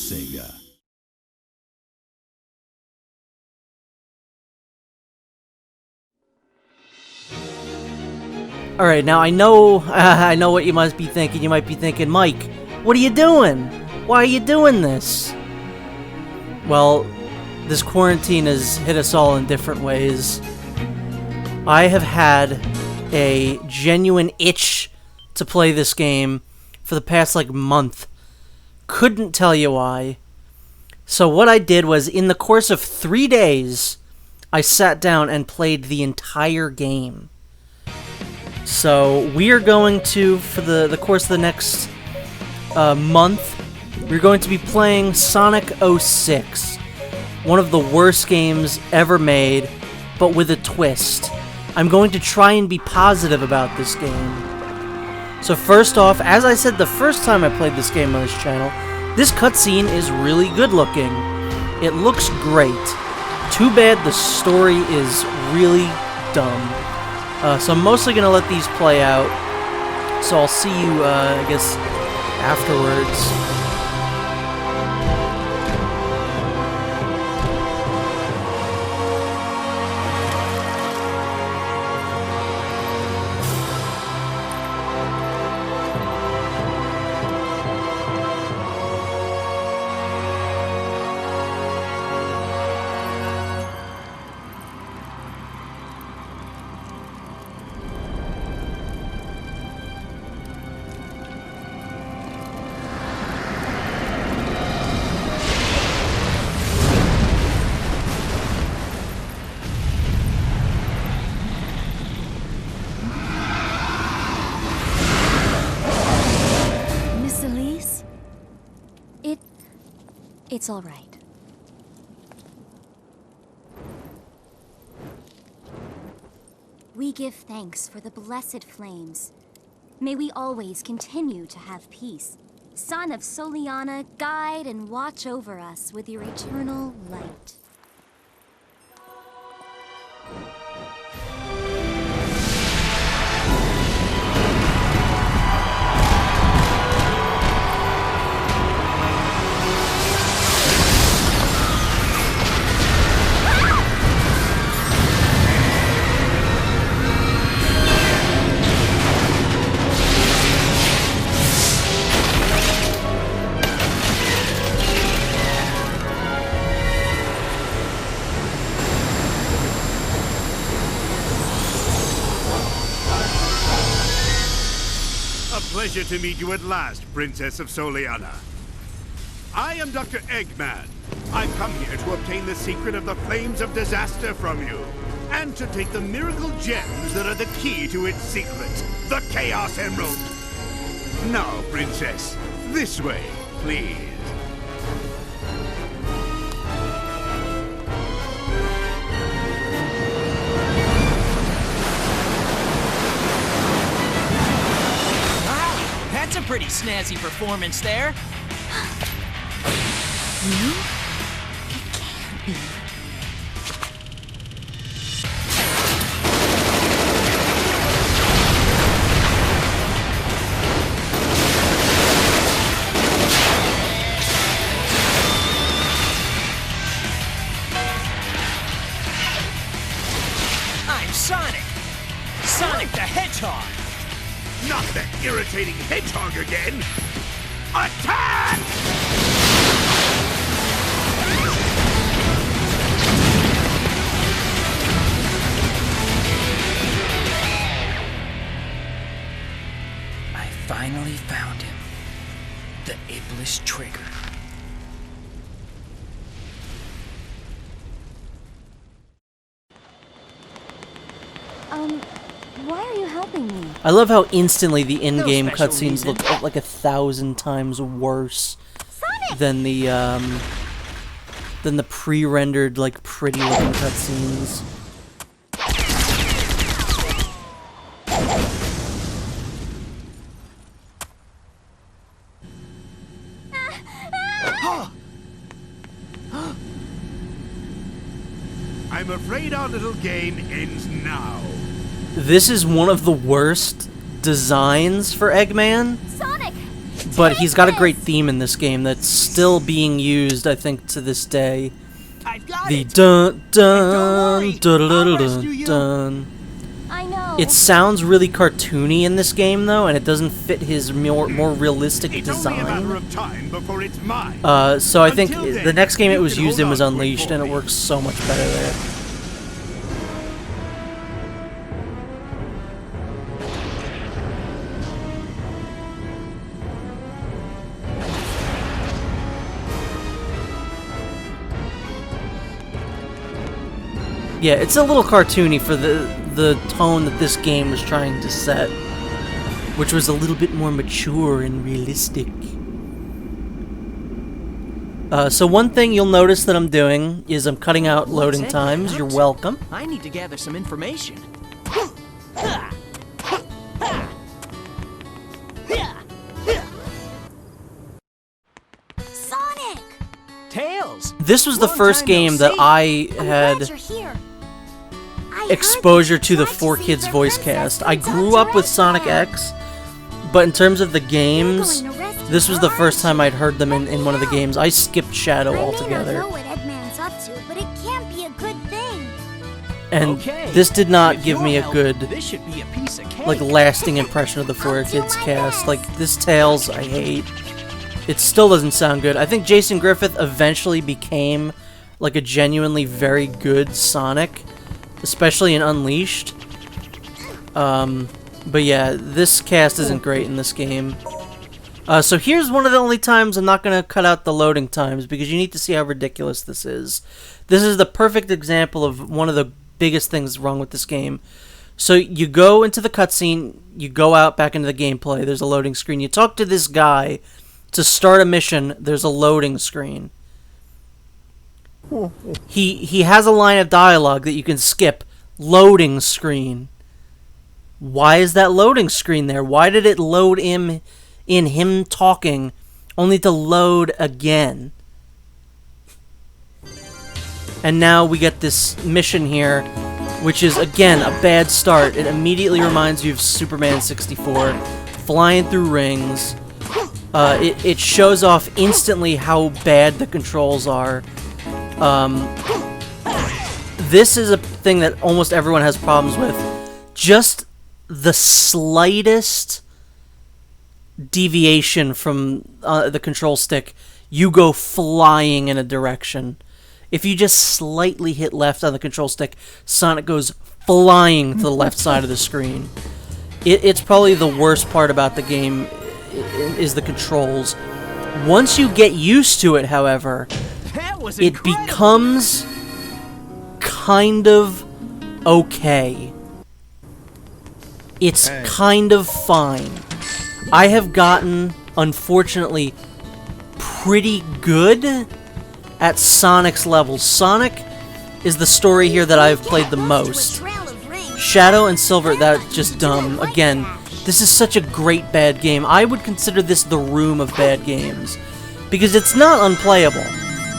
Sega. Alright, now I know what you must be thinking. You might be thinking, Mike, what are you doing? Why are you doing this? Well, this quarantine has hit us all in different ways. I have had a genuine itch to play this game for the past, month. Couldn't tell you why. So what I did was, in the course of 3 days, I sat down and played the entire game. So we are going to, for the course of the next month, we're going to be playing Sonic 06. One of the worst games ever made, but with a twist. I'm going to try and be positive about this game. So first off, as I said the first time I played this game on this channel, this cutscene is really good looking. It looks great. Too bad the story is really dumb. So I'm mostly going to let these play out. So I'll see you, I guess, afterwards. It's all right. We give thanks for the blessed flames. May we always continue to have peace. Son of Soleanna, guide and watch over us with your eternal light. Pleasure to meet you at last, Princess of Soleanna. I am Dr. Eggman. I've come here to obtain the secret of the Flames of Disaster from you, and to take the miracle gems that are the key to its secret, the Chaos Emerald. Now, Princess, this way, please. That's a pretty snazzy performance there. You? It can't be. I'm Sonic! Sonic the Hedgehog! Not that irritating hedgehog again! Attack! I finally found him. The Iblis Trigger. Why are you helping me? I love how instantly the in-game No special cutscenes reason. look like 1,000 times worse Sonic! than the pre-rendered, pretty-looking cutscenes. I'm afraid our little game ends now. This is one of the worst designs for Eggman, Sonic! but he's got a great theme in this game that's still being used, I think, to this day. I've got The it. dun dun worry, dun I'll dun rescue dun you. dun. I know. It sounds really cartoony in this game, though, and it doesn't fit his more realistic It's only a matter design. of time before it's mine. So I think Until then, the next game it you was can used in hold was on to it Unleashed, for and it me. works so much better there. Yeah, it's a little cartoony for the tone that this game was trying to set, which was a little bit more mature and realistic. So one thing you'll notice that I'm doing is I'm cutting out loading What's times. that? You're welcome. I need to gather some information. Sonic! Tails. This was the Long first time no game that see. I I'm had glad you're here. I heard exposure you to the tried Four see Kids their voice princess cast. I from grew Dr. up with Sonic Eggman. X, but in terms of the games, You're going to rescue this was the her, first aren't time I'd heard them in one of the games. I skipped Shadow I may not altogether. know what Eggman's up to, but it can't be a good thing. And Okay. this did not With give your me a help, good, This should be a piece of cake. like, lasting impression of the Four Kids cast. Like, this Tails, I hate. It still doesn't sound good. I think Jason Griffith eventually became, like, a genuinely very good Sonic, especially in Unleashed. But yeah, this cast isn't great in this game. So here's one of the only times I'm not going to cut out the loading times, because you need to see how ridiculous this is. This is the perfect example of one of the biggest things wrong with this game. So you go into the cutscene, you go out back into the gameplay, there's a loading screen. You talk to this guy to start a mission, there's a loading screen. He has a line of dialogue that you can skip. Loading screen. Why is that loading screen there? Why did it load him in him talking only to load again? And now we get this mission here, which is, again, a bad start. It immediately reminds you of Superman 64, flying through rings. It shows off instantly how bad the controls are. This is a thing that almost everyone has problems with. Just the slightest deviation from the control stick, you go flying in a direction. If you just slightly hit left on the control stick, Sonic goes flying to the left side of the screen. It's probably the worst part about the game is the controls. Once you get used to it, however, That was it incredible. becomes kind of okay. It's kind of fine. I have gotten, unfortunately, pretty good at Sonic's levels. Sonic is the story here that I've played the most. Shadow and Silver, that's just dumb. Again, this is such a great bad game. I would consider this the room of bad games, because it's not unplayable.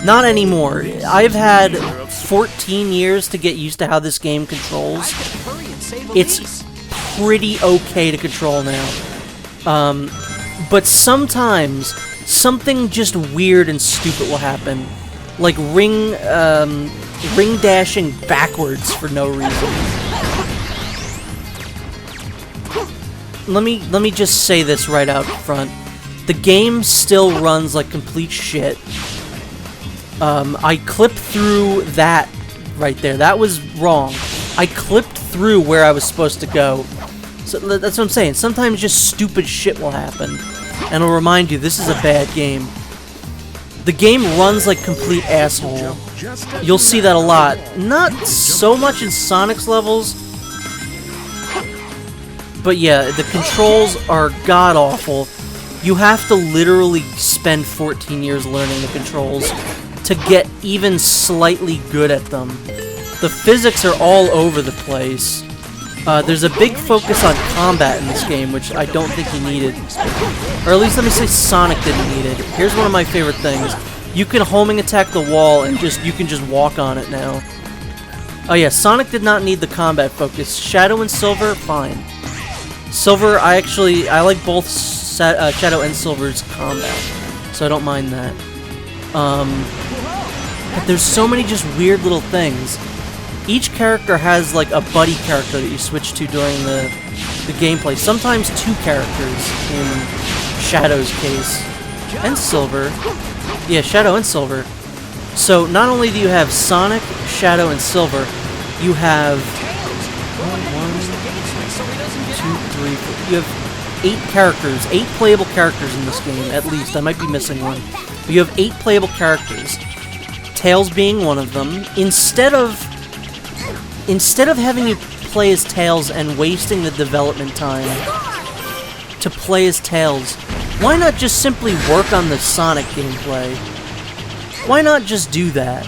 Not anymore. I've had 14 years to get used to how this game controls. I could hurry and save It's Elise. pretty okay to control now. But sometimes something just weird and stupid will happen, like ring dashing backwards for no reason. Let me just say this right out front. The game still runs like complete shit. I clipped through that right there. That was wrong. I clipped through where I was supposed to go. So that's what I'm saying. Sometimes just stupid shit will happen, and it'll remind you this is a bad game. The game runs like complete asshole. You'll see that a lot. Not so much in Sonic's levels, but yeah, the controls are god-awful. You have to literally spend 14 years learning the controls to get even slightly good at them. The physics are all over the place. There's a big focus on combat in this game, which I don't think he needed. Or at least let me say Sonic didn't need it. Here's one of my favorite things. You can homing attack the wall and you can just walk on it now. Oh yeah, Sonic did not need the combat focus. Shadow and Silver, fine. Silver, I like both Shadow and Silver's combat, so I don't mind that. But there's so many just weird little things. Each character has like a buddy character that you switch to during the gameplay. Sometimes two characters in Shadow's case. And Silver. Yeah, Shadow and Silver. So not only do you have Sonic, Shadow, and Silver, you have 1, 2, 3, 4. You have 8 characters, 8 playable characters in this game, at least. I might be missing one. But you have 8 playable characters. Tails being one of them. Instead of having you play as Tails and wasting the development time to play as Tails, why not just simply work on the Sonic gameplay? Why not just do that?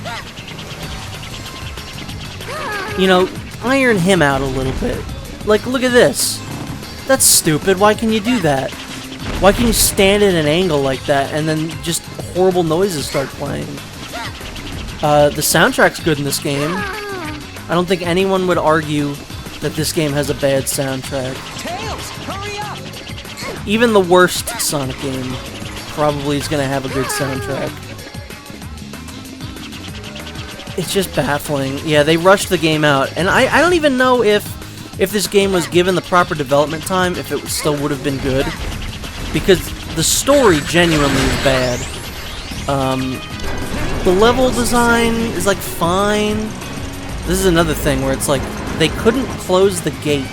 You know, iron him out a little bit. Like, look at this. That's stupid. Why can you do that? Why can you stand at an angle like that and then just horrible noises start playing? The soundtrack's good in this game. I don't think anyone would argue that this game has a bad soundtrack. Tails, hurry up! Even the worst Sonic game probably is going to have a good soundtrack. It's just baffling. Yeah, they rushed the game out, and I don't even know if this game was given the proper development time, if it still would have been good. Because the story genuinely is bad. The level design is, like, fine. This is another thing where it's like, they couldn't close the gate.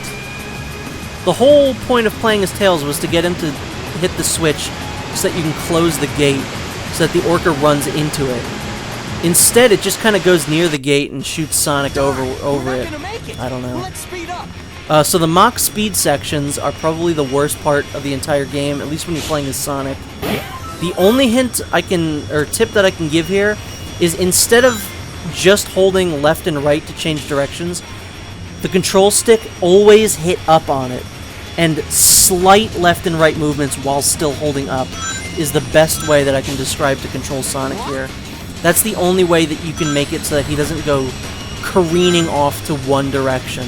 The whole point of playing as Tails was to get him to hit the switch so that you can close the gate, so that the Orca runs into it. Instead, it just kind of goes near the gate and shoots Sonic over it. I don't know. Let's speed up. So the Mach speed sections are probably the worst part of the entire game, at least when you're playing as Sonic. The only hint or tip that I can give here is instead of just holding left and right to change directions, the control stick always hit up on it, and slight left and right movements while still holding up is the best way that I can describe to control Sonic here. That's the only way that you can make it so that he doesn't go careening off to one direction.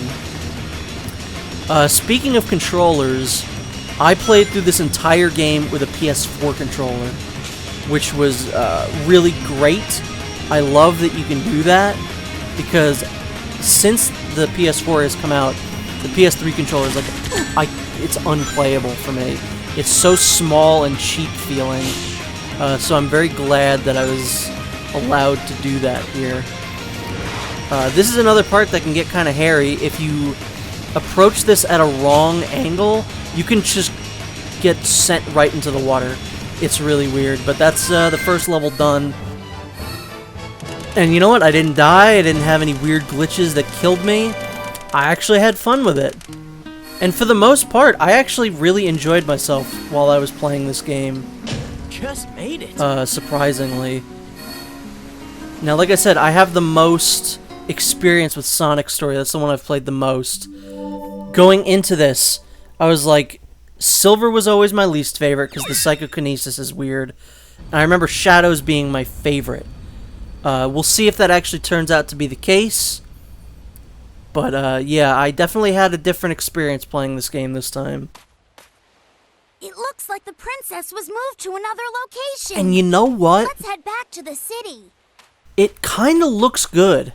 Speaking of controllers, I played through this entire game with a PS4 controller, which was really great. I love that you can do that, because since the PS4 has come out, the PS3 controller is like, it's unplayable for me. It's so small and cheap feeling, so I'm very glad that I was allowed to do that here. This is another part that can get kind of hairy. If you approach this at a wrong angle, you can just get sent right into the water. It's really weird, but that's the first level done. And you know what? I didn't die, I didn't have any weird glitches that killed me. I actually had fun with it. And for the most part, I actually really enjoyed myself while I was playing this game. Just made it. Surprisingly. Now, like I said, I have the most experience with Sonic Story. That's the one I've played the most. Going into this, I was like, Silver was always my least favorite because the psychokinesis is weird. And I remember Shadows being my favorite. We'll see if that actually turns out to be the case. But, yeah, I definitely had a different experience playing this game this time. It looks like the princess was moved to another location. And you know what? Let's head back to the city. It kind of looks good.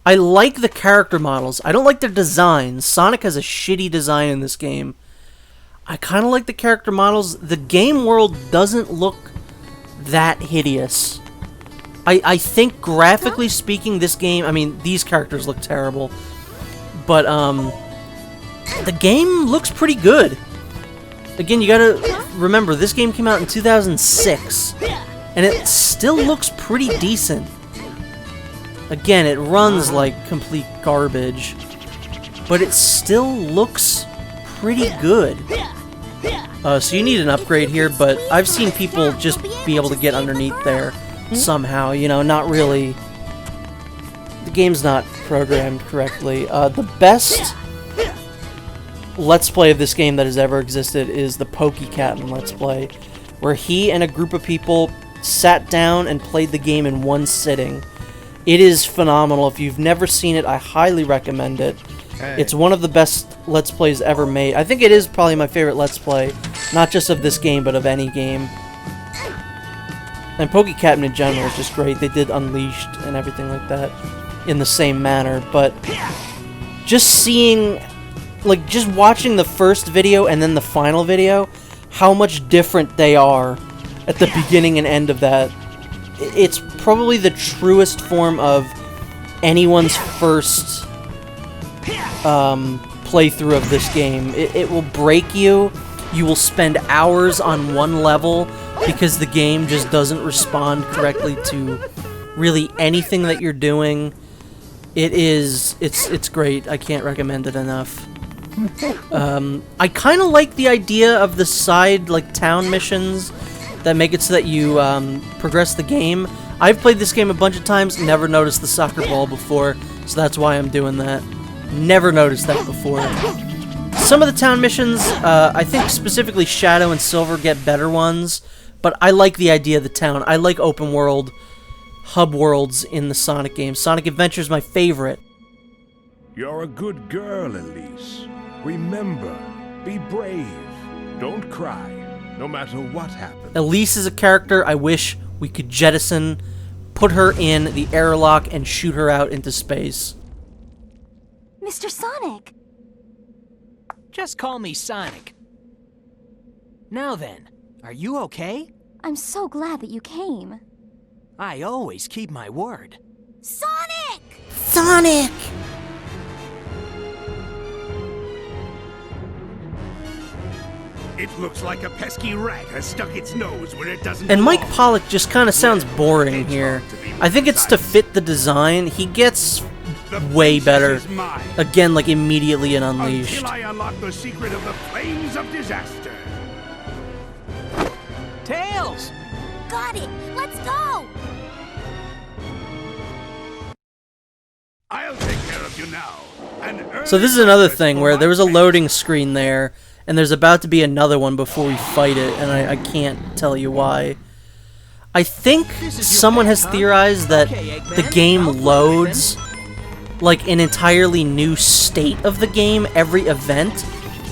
I like the character models. I don't like their designs. Sonic has a shitty design in this game. I kind of like the character models. The game world doesn't look that hideous. I think graphically speaking, this game, I mean, these characters look terrible. But, the game looks pretty good. Again, you gotta remember, this game came out in 2006. And it still looks pretty decent. Again, it runs like complete garbage. But it still looks pretty good. So you need an upgrade here, but I've seen people just be able to get underneath there somehow, you know, not really. The game's not programmed correctly. The best Let's Play of this game that has ever existed is the PokeCaptain Let's Play, where he and a group of people sat down and played the game in one sitting. It is phenomenal. If you've never seen it, I highly recommend it. It's one of the best Let's Plays ever made. I think it is probably my favorite Let's Play. Not just of this game, but of any game. And PokeCaptain in general is just great. They did Unleashed and everything like that in the same manner, but just seeing, like, just watching the first video and then the final video, how much different they are at the beginning and end of that. It's probably the truest form of anyone's first playthrough of this game. It will break you. You will spend hours on one level because the game just doesn't respond correctly to really anything that you're doing. It's great. I can't recommend it enough. I kind of like the idea of the side, like, town missions that make it so that you progress the game. I've played this game a bunch of times, never noticed the soccer ball before, so that's why I'm doing that. Never noticed that before. Some of the town missions, I think specifically Shadow and Silver get better ones, but I like the idea of the town. I like open world hub worlds in the Sonic games. Sonic Adventure is my favorite. You're a good girl, Elise. Remember, be brave. Don't cry, no matter what happens. Elise is a character I wish we could jettison, put her in the airlock, and shoot her out into space. Mr. Sonic! Just call me Sonic. Now then, are you okay? I'm so glad that you came. I always keep my word. Sonic! Sonic! It looks like a pesky rat has stuck its nose where it doesn't And Mike belong. Pollock just kind of sounds boring here. I think it's to fit the design. He gets The way princess better. is mine. Again, like immediately in Unleashed. Until I unlock the secret of the flames of disaster. Tails! Got it! Let's go! I'll take care of you now. And So this is another thing where there was a loading screen there, and there's about to be another one before we fight it, and I can't tell you why. I think someone has theorized that the game loads like an entirely new state of the game every event.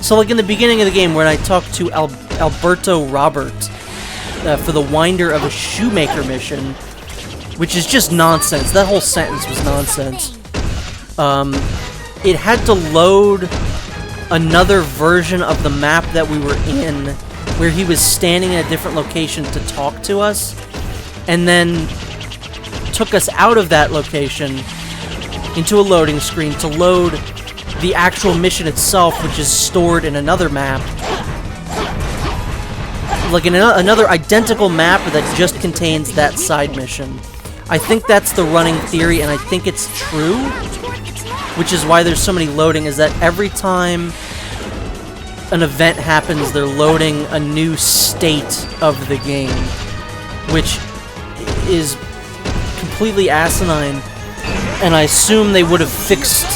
So like in the beginning of the game when I talked to Alberto Robert for the Winder of a Shoemaker mission, which is just nonsense. That whole sentence was nonsense. It had to load another version of the map that we were in, where he was standing in a different location to talk to us, and then took us out of that location into a loading screen to load the actual mission itself, which is stored in another map. Like in another identical map that just contains that side mission. I think that's the running theory, and I think it's true, which is why there's so many loading, is that every time an event happens, they're loading a new state of the game, which is completely asinine, and I assume they would have fixed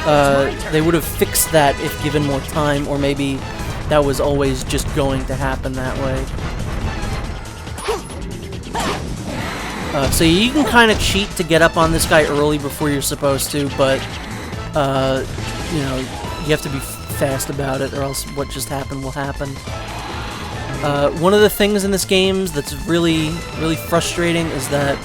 that if given more time, or maybe that was always just going to happen that way. So you can kind of cheat to get up on this guy early before you're supposed to, but you know, you have to be fast about it, or else what just happened will happen. One of the things in this game that's really frustrating is that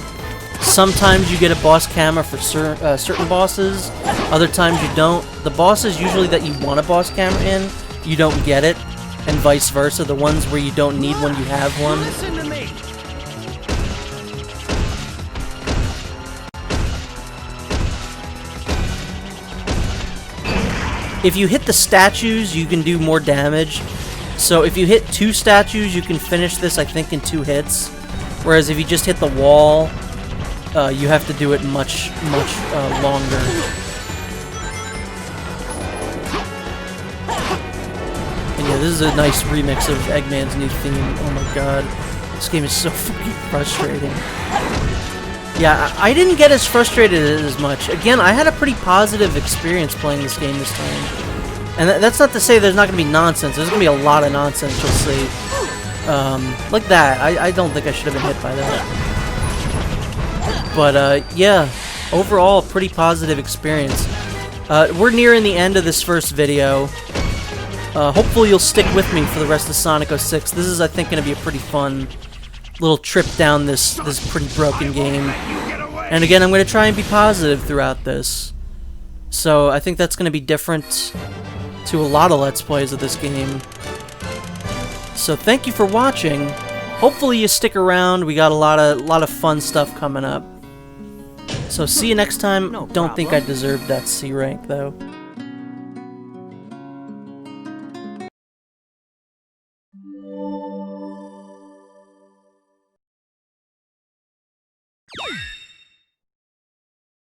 sometimes you get a boss camera for certain bosses, other times you don't. The bosses usually that you want a boss camera in, you don't get it, and vice versa. The ones where you don't need one, you have one. Listen to me! If you hit the statues, you can do more damage. So if you hit 2 statues, you can finish this, I think, in 2 hits. Whereas if you just hit the wall, you have to do it much longer. And yeah, this is a nice remix of Eggman's new theme. Oh my god. This game is so fucking frustrating. Yeah, I didn't get as frustrated as much. Again, I had a pretty positive experience playing this game this time. And that's not to say there's not going to be nonsense. There's going to be a lot of nonsense, you'll see. Like that. I don't think I should have been hit by that. But, yeah. Overall, pretty positive experience. We're nearing the end of this first video. Hopefully you'll stick with me for the rest of Sonic 06. This is, I think, going to be a pretty fun little trip down this pretty broken game. And again, I'm going to try and be positive throughout this. So I think that's going to be different to a lot of Let's Plays of this game. So thank you for watching. Hopefully you stick around. We got a lot of fun stuff coming up. So see you next time. Don't think I deserved that C rank though.